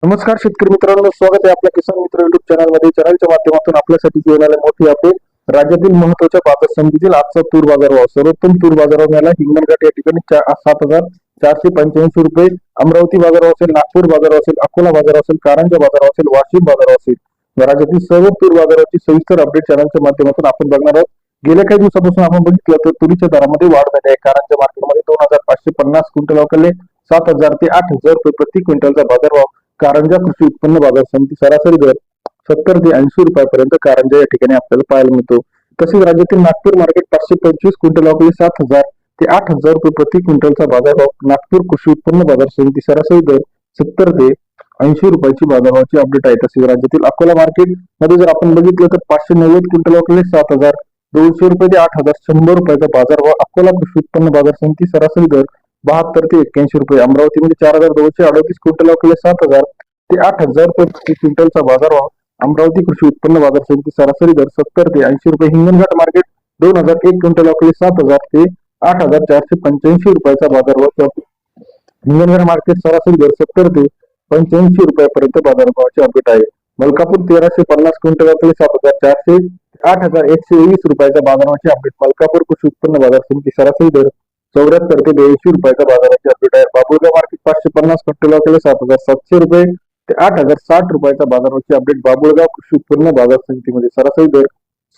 नमस्कार शेतकरी मित्रांनो, स्वागत आहे आपल्या किसान मित्र युट्यूब चॅनल मध्ये. चॅनलच्या माध्यमातून आपल्यासाठी घेऊन आले मोठी अपडेट. राज्यातील महत्त्वाच्या बाजार समितीतील आजचा तूर बाजार भाव. सर्वोत्तम तूर बाजार भाव मिळाला हिंगणघाट या ठिकाणी 7,485 रुपये. अमरावती बाजार भाव असेल, नागपूर बाजार भाव असेल, अकोला बाजार भाव असेल, कारंजा बाजार भाव असेल, वाशिम बाजार भाव असेल. राज्यातील सर्व तूर बाजाराची सविस्तर अपडेट चॅनलच्या माध्यमातून आपण बघणार आहोत. गेल्या काही दिवसापासून आपण बघितलं तर तुरीच्या दरामध्ये वाढ झाली आहे. कारंजा मार्केटमध्ये 2,550 क्विंटल अवकलले 7,000 ते 8,000 रुपये प्रति क्विंटलचा बाजार भाव. कारंजा कृषी उत्पन्न बाजार समिती सरासरी दर 70 ते 80 रुपयापर्यंत कारंजा या ठिकाणी आपल्याला पाहायला मिळतो. तसेच राज्यातील नागपूर मार्केट 525 क्विंटल अवकले 7,000 ते 8,000 रुपये प्रति क्विंटलचा बाजार भाव. नागपूर कृषी उत्पन्न बाजार समिती सरासरी दर 70 ते 80 रुपयाची बाजारभावाची अपडेट आहे. तसेच राज्यातील अकोला मार्केट मध्ये जर आपण बघितलं तर 590 क्विंटल अवकले 7,200 रुपये ते 8,100 रुपयाचा बाजारभाव. अकोला कृषी उत्पन्न बाजार समिती सरासरी दर 72 ते 81 रुपये. अमरावतीमध्ये 4,238 क्विंटल अवकले 7,000 ते 8,000 रुपये प्रति क्विंटलचा बाजारभाव. अमरावती कृषी उत्पन्न बाजार समिती सरासरी दर 70 ते 80 रुपये. हिंगणघाट मार्केट 2,001 क्विंटल अवकले 7,000 ते 8,485 रुपयाचा बाजारभाव. हिंगणघाट मार्केट सरासरी दर 70 ते 85 रुपयापर्यंत बाजारभावाची अपडेट आहे. मलकापूर 1,350 क्विंटल अवकले 7,400 ते 8,120 रुपयाचा बाजारभावाची अपडेट. मलकापूर कृषी उत्पन्न बाजार समिती सरासरी दर 74 ते 82 रुपयाचा बाजाराची अपडेट आहे. बाबुळगाव मार्केट 550 क्विंटल अवकले 7,700 रुपये ते 8,060 रुपयाचा बाजाराची अपडेट. बाबुळगाव कृषी उत्पन्न बाजार समितीमध्ये सरासरी दर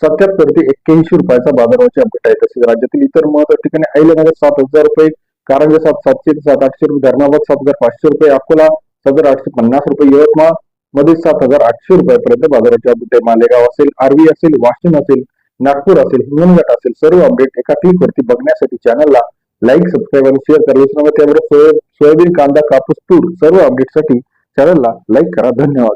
77 ते 81 रुपयाचा बाजाराची अपडेट आहे. तसेच राज्यातील इतर महत्त्वाच्या ठिकाणी अहिल्यानगर 7,000 रुपये, कारंजा 7,700 ते 7,800 रुपये, धर्माबाद 7,500 रुपये, अकोला 7,850 रुपये, यवतमाळ मध्ये 7,800 रुपयापर्यंत बाजाराची अपडेट आहे. मालेगाव असेल, आर्वी असेल, वाशिम असेल, नागपूर असेल, हिंगणघाट असेल, सर्व अपडेट एका क्लिक वरती बघण्यासाठी चॅनलला लाईक, सबस्क्राईब आणि शेअर करा. त्याबरोबर सोयाबीन, कांदा, कापूस, तूर सर्व अपडेटसाठी चॅनलला लाईक करा. धन्यवाद.